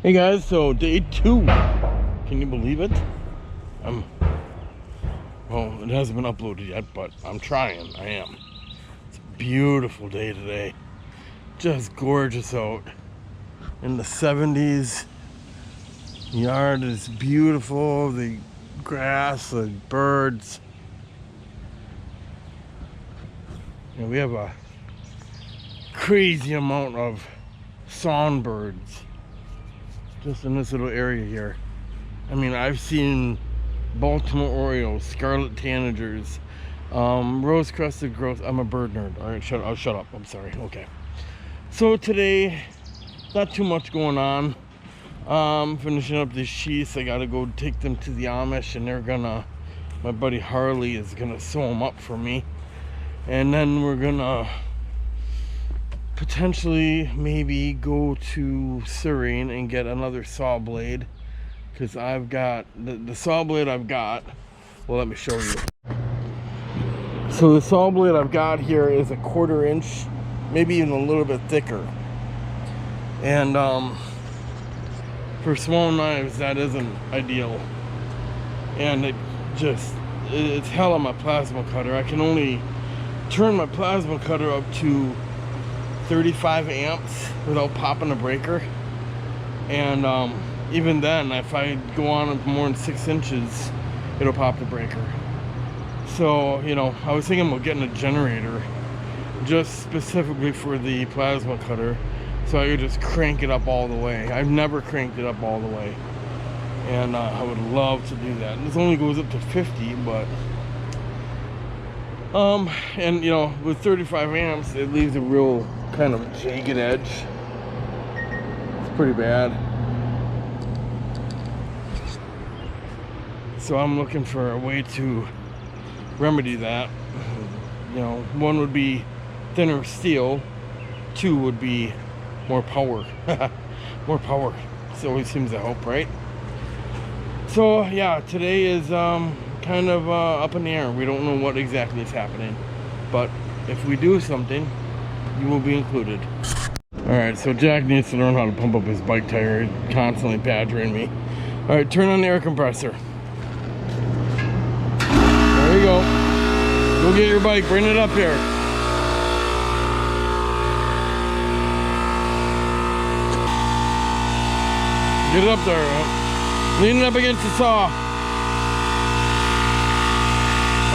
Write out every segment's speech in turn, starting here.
Hey guys, so day 2. Can you believe it? Well, it hasn't been uploaded yet, but I'm trying. I am. It's a beautiful day today. Just gorgeous out. In the 70s. The yard is beautiful. The grass, the birds. And we have a crazy amount of songbirds just in this little area here. I mean, I've seen Baltimore Orioles, scarlet tanagers, rose-crested grouse. I'm a bird nerd. All right, shut up. I'm sorry. Okay. So today, not too much going on. Finishing up these sheaths. I gotta go take them to the Amish, and they're gonna. My buddy Harley is gonna sew them up for me, and then we're gonna potentially maybe go to Suring and get another saw blade, because I've got the saw blade I've got. Well, let me show you. So the saw blade I've got here is a 1/4 inch, maybe even a little bit thicker, and for small knives that isn't ideal, and it's hell on my plasma cutter. I can only turn my plasma cutter up to 35 amps without popping a breaker, and even then, if I go on more than 6 inches, it'll pop the breaker. So, you know, I was thinking about getting a generator just specifically for the plasma cutter, so I could just crank it up all the way. I've never cranked it up all the way, and I would love to do that. This only goes up to 50, but and you know, with 35 amps, it leaves a real kind of jagged edge. It's pretty bad. So I'm looking for a way to remedy that. You know, one would be thinner steel, 2 would be more power. More power. So it always seems to help, right? So yeah, today is kind of up in the air. We don't know what exactly is happening, but if we do something, you will be included. Alright, so Jack needs to learn how to pump up his bike tire. He's constantly badgering me. Alright, turn on the air compressor. There you go. Go get your bike, bring it up here. Get it up there. Lean it up against the saw.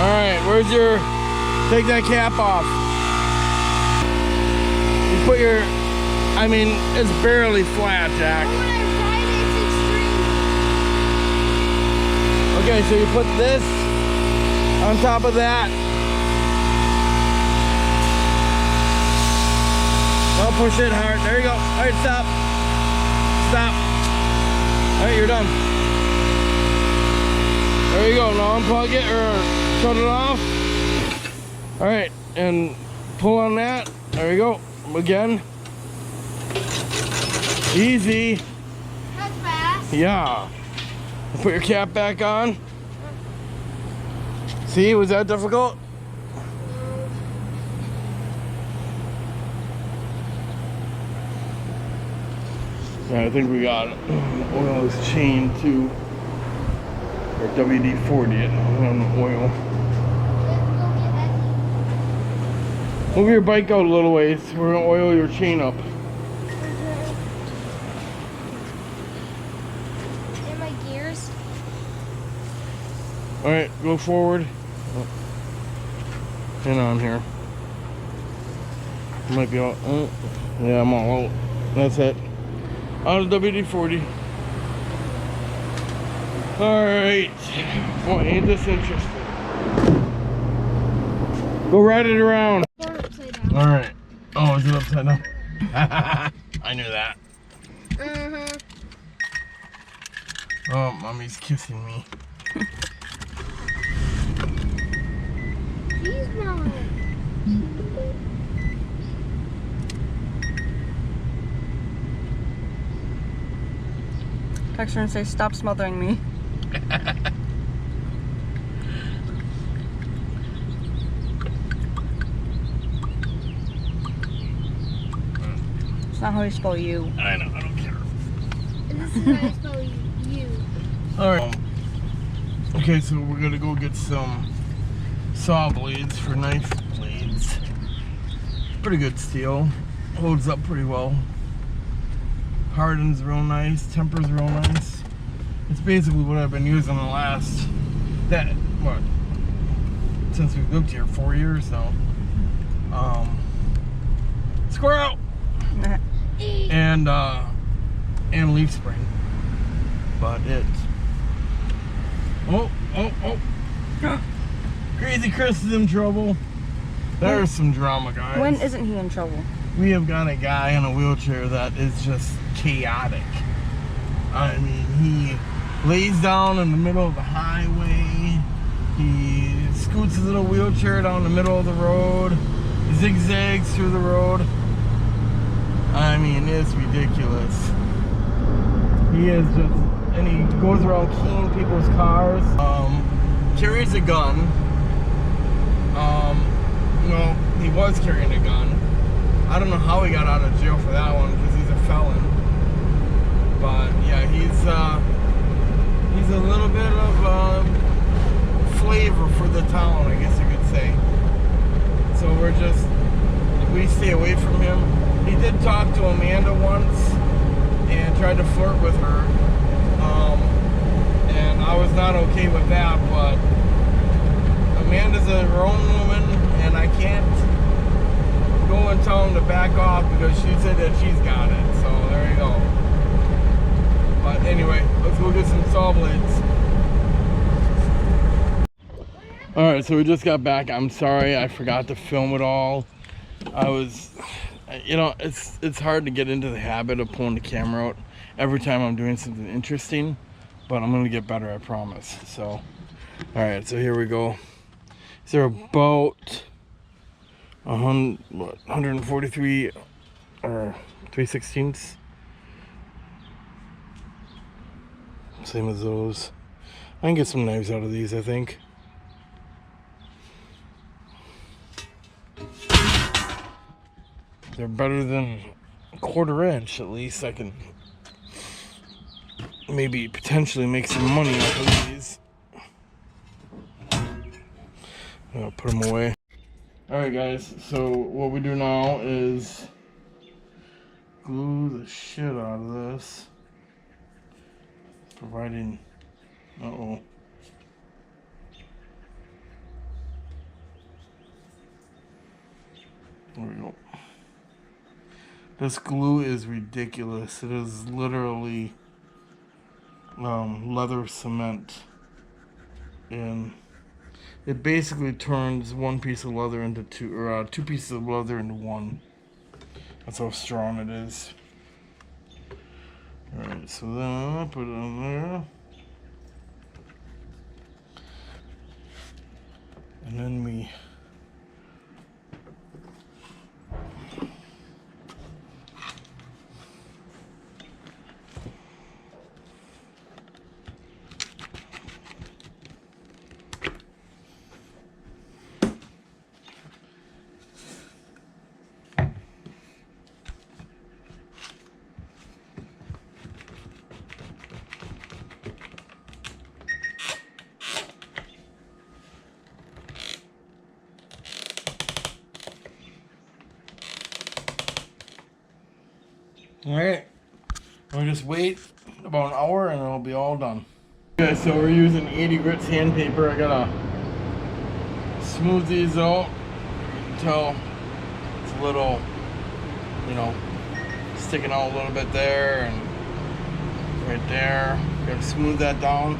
Alright, where's your... Take that cap off. You put your... I mean, it's barely flat, Jack. Okay, so you put this on top of that. Don't push it hard. There you go. Alright, stop. Stop. Alright, you're done. There you go. Now unplug it or shut it off. Alright, and pull on that. There you go. Again. Easy. That's fast. Yeah. Put your cap back on. See, was that difficult? Yeah, I think we got it. Oil is chained to our WD-40 on the oil. Move your bike out a little ways. We're gonna oil your chain up. And my gears. Alright, go forward. Oh. Hang on here. Might be all. Oh. Yeah, I'm all out. That's it. Out of WD-40. Alright. Boy, ain't this interesting. Go ride it around. Alright. Oh, is it upside down? I knew that. Mm-hmm. Oh, mommy's kissing me. He's mine. Text her and say, stop smothering me. It's not how you spell you. I know, I don't care. This is how I spell you. Alright. Okay, so we're gonna go get some saw blades for knife blades. Pretty good steel. Holds up pretty well. Hardens real nice. Tempers real nice. It's basically what I've been using the last, since we've lived here 4 years now. Squirrel! and leaf spring. But oh, Crazy Chris is in trouble. There's some drama, guys. When isn't he in trouble? We have got a guy in a wheelchair that is just chaotic. I mean, he lays down in the middle of the highway. He scoots his little wheelchair down the middle of the road. Zigzags through the road. I mean, it's ridiculous. He is just, and he goes around keying people's cars. Carries a gun. No, he was carrying a gun. I don't know how he got out of jail for that one because he's a felon. But yeah, he's a little bit of flavor for the town, I guess you could say. So we stay away from him. He did talk to Amanda once and tried to flirt with her. And I was not okay with that, but Amanda's her own woman, and I can't go and tell him to back off because she said that she's got it. So there you go. But anyway, let's go get some saw blades. Alright, so we just got back. I'm sorry I forgot to film it all. I was, it's hard to get into the habit of pulling the camera out every time I'm doing something interesting, but I'm going to get better, I promise. So, alright, so here we go. These are about 143 or 3/16. Same as those. I can get some knives out of these, I think. They're better than a 1/4 inch, at least. I can maybe potentially make some money off of these. I'll put them away. Alright guys, so what we do now is glue the shit out of this. Providing, there we go. This glue is ridiculous. It is literally leather cement, and it basically turns one piece of leather into two, or two pieces of leather into one. That's how strong it is. Alright, so then I'll put it on there. And then we Alright, we'll just wait about an hour and it'll be all done. Okay, so we're using 80 grit sandpaper. I gotta smooth these out until it's a little, sticking out a little bit there and right there. Gotta smooth that down.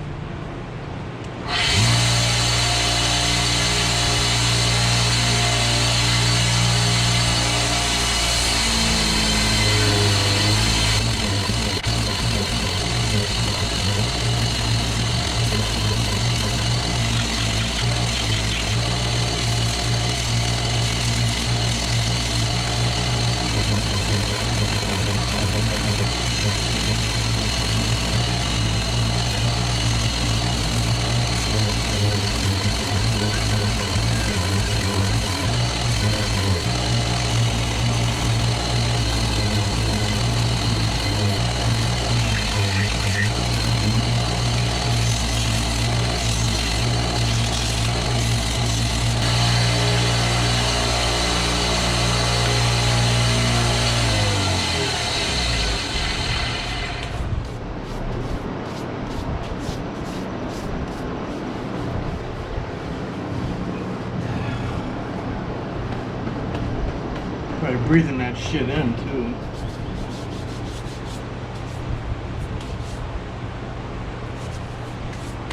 You're breathing that shit in too.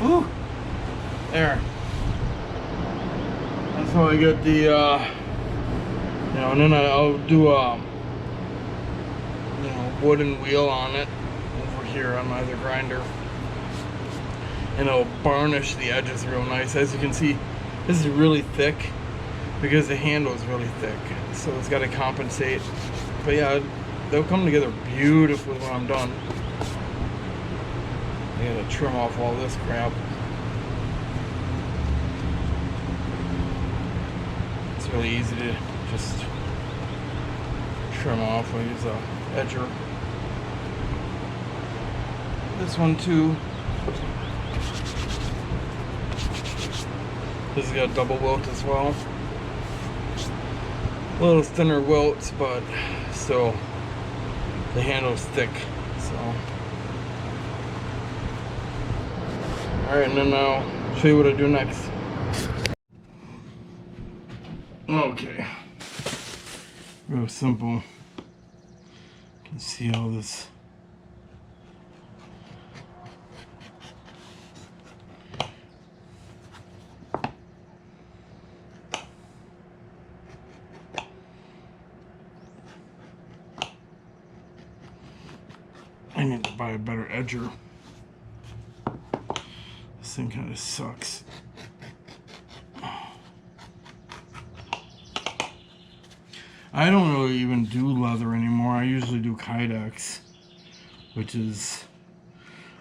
Ooh, there. That's how I get the, and then I'll do a, wooden wheel on it over here on my other grinder. And it'll varnish the edges real nice. As you can see, this is really thick because the handle is really thick. So it's got to compensate. But yeah, they'll come together beautifully when I'm done. I gotta trim off all this crap. It's really easy to just trim off. I use a edger. This one too. This has got double wilt as well. A little thinner welts, but still the handle's thick. So, all right, and then I'll show you what I do next. Okay, real simple. You can see all this. I need to buy a better edger. This thing kind of sucks. I don't really even do leather anymore. I usually do Kydex, which is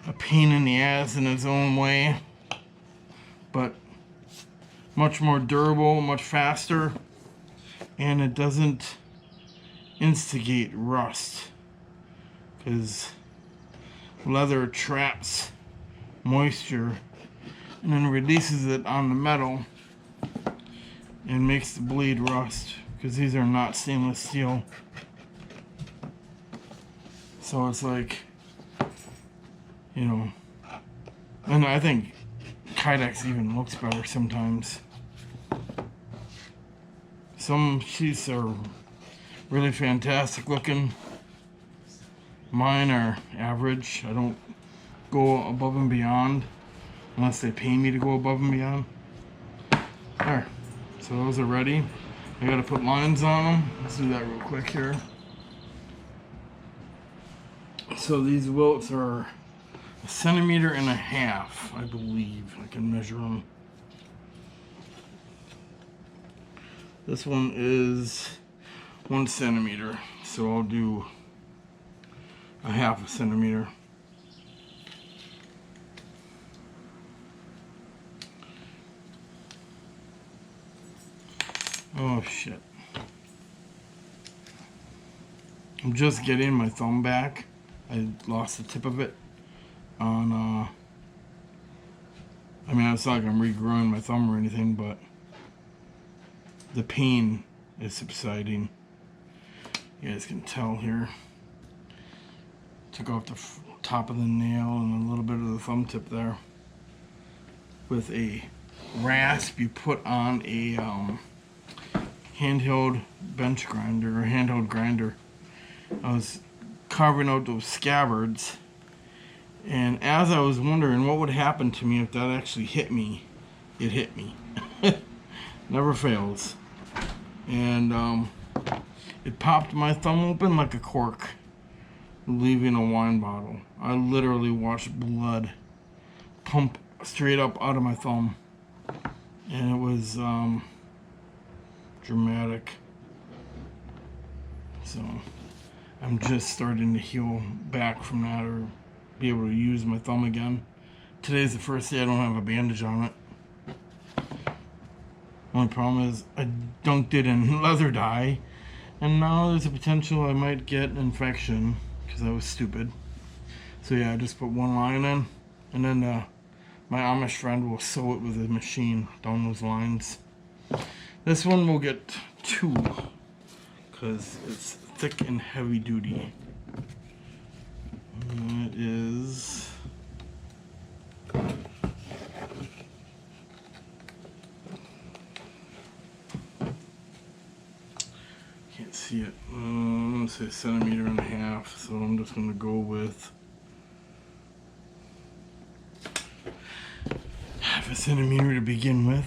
a pain in the ass in its own way, but much more durable, much faster, and it doesn't instigate rust, because leather traps moisture and then releases it on the metal and makes the blade rust, because these are not stainless steel. So it's like, and I think Kydex even looks better sometimes. Some sheaths are really fantastic looking. Mine are average. I don't go above and beyond unless they pay me to go above and beyond. There. So those are ready. I gotta put lines on them. Let's do that real quick here. So these welts are 1.5 centimeters, I believe. I can measure them. This one is 1 centimeter, so I'll do 1/2 centimeter. Oh shit. I'm just getting my thumb back. I lost the tip of it on it's not like I'm regrowing my thumb or anything, but the pain is subsiding. You guys can tell here. Took off the top of the nail and a little bit of the thumb tip there with a rasp you put on a handheld bench grinder or handheld grinder. I was carving out those scabbards, and as I was wondering what would happen to me if that actually hit me, it hit me. Never fails. And it popped my thumb open like a cork, leaving a wine bottle. I literally watched blood pump straight up out of my thumb, and it was dramatic. So I'm just starting to heal back from that, or be able to use my thumb again. Today's the first day I don't have a bandage on it. Only problem is I dunked it in leather dye, and now there's a potential I might get an infection because I was stupid. So yeah, I just put one line in, and then my Amish friend will sew it with a machine down those lines. This one will get 2 because it's thick and heavy duty. And it is can't see. see it. I'm gonna say 1.5 centimeters, so I'm just gonna go with 1/2 centimeter to begin with.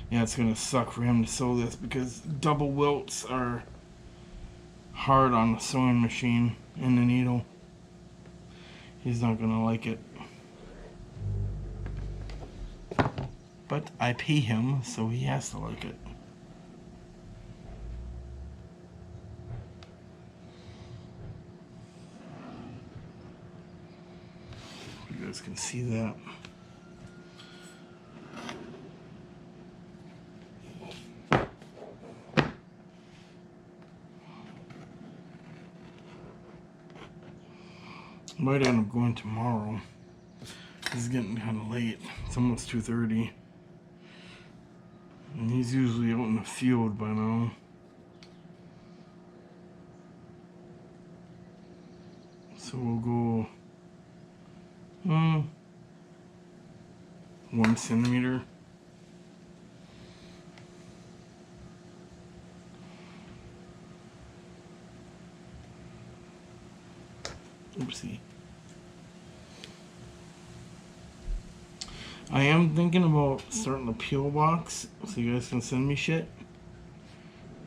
Yeah, it's gonna suck for him to sew this because double welts are hard on the sewing machine and the needle. He's not gonna like it. But I pay him, so he has to like it. You guys can see that. Might end up going tomorrow. It's getting kind of late. It's almost 2:30. And he's usually out in the field by now. So we'll go 1 centimeter. Oopsie. I am thinking about starting a P.O. box so you guys can send me shit.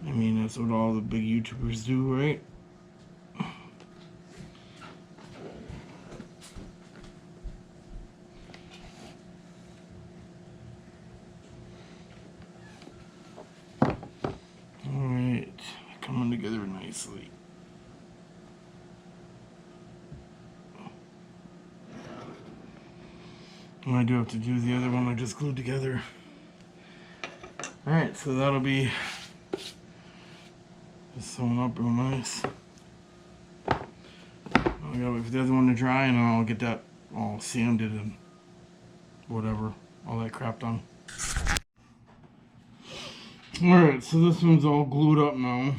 I mean, that's what all the big YouTubers do, right? Alright, coming together nicely. And I do have to do the other one I just glued together. Alright, so that'll be just sewn up real nice. I gotta wait for the other one to dry and then I'll get that all sanded and whatever, all that crap done. Alright, so this one's all glued up now.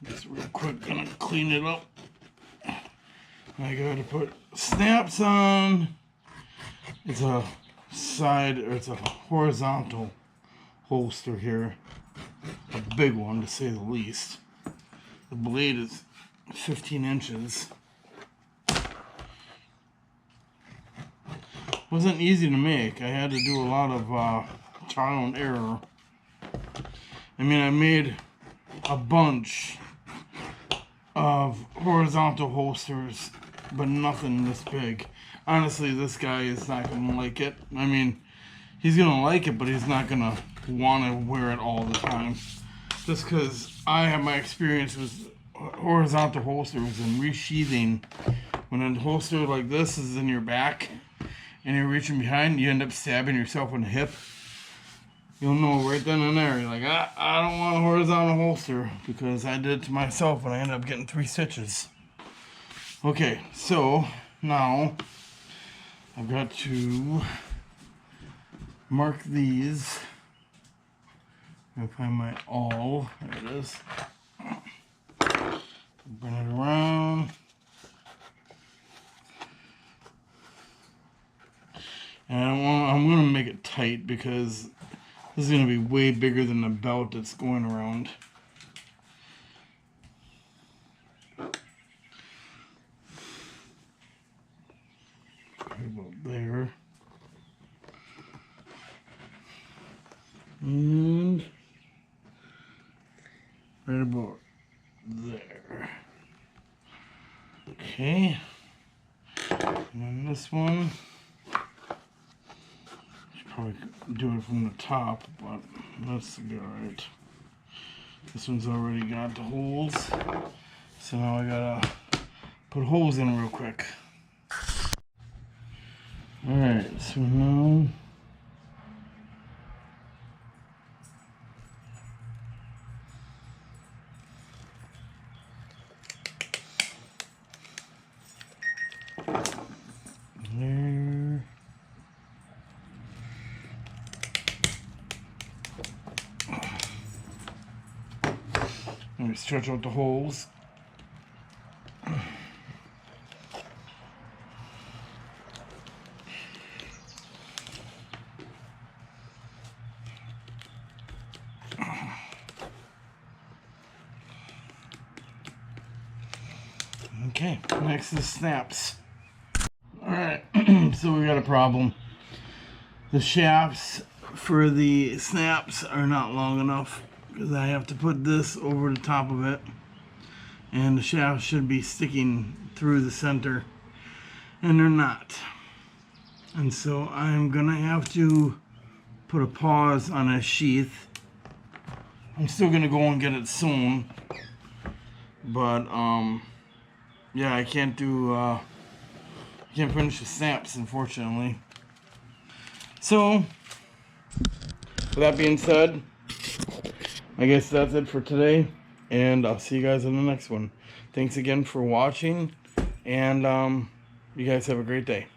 Just real quick, gonna clean it up. I gotta put snaps on. It's a side, or it's a horizontal holster here. A big one, to say the least. The blade is 15 inches. Wasn't easy to make. I had to do a lot of trial and error. I mean, I made a bunch of horizontal holsters, but nothing this big. Honestly, this guy is not going to like it. I mean, he's going to like it, but he's not going to want to wear it all the time. Just because I have my experience with horizontal holsters and resheathing. When a holster like this is in your back and you're reaching behind, you end up stabbing yourself in the hip. You'll know right then and there. You're like, I don't want a horizontal holster, because I did it to myself and I ended up getting 3 stitches. Okay, so now I've got to mark these. I'm gonna find my awl. There it is. Bring it around. And I'm gonna make it tight because this is gonna be way bigger than the belt that's going around. Right about there. And right about there. Okay. And then this one, should probably do it from the top, but that's alright. This one's already got the holes, so now I gotta put holes in real quick. Alright, so now there. Let me stretch out the holes. Okay, next is snaps. Alright, so we got a problem. The shafts for the snaps are not long enough because I have to put this over the top of it, and the shafts should be sticking through the center, and they're not. And so I'm gonna have to put a pause on a sheath. I'm still gonna go and get it sewn, but yeah, I can't finish the snaps, unfortunately. So with that being said, I guess that's it for today, and I'll see you guys in the next one. Thanks again for watching, and you guys have a great day.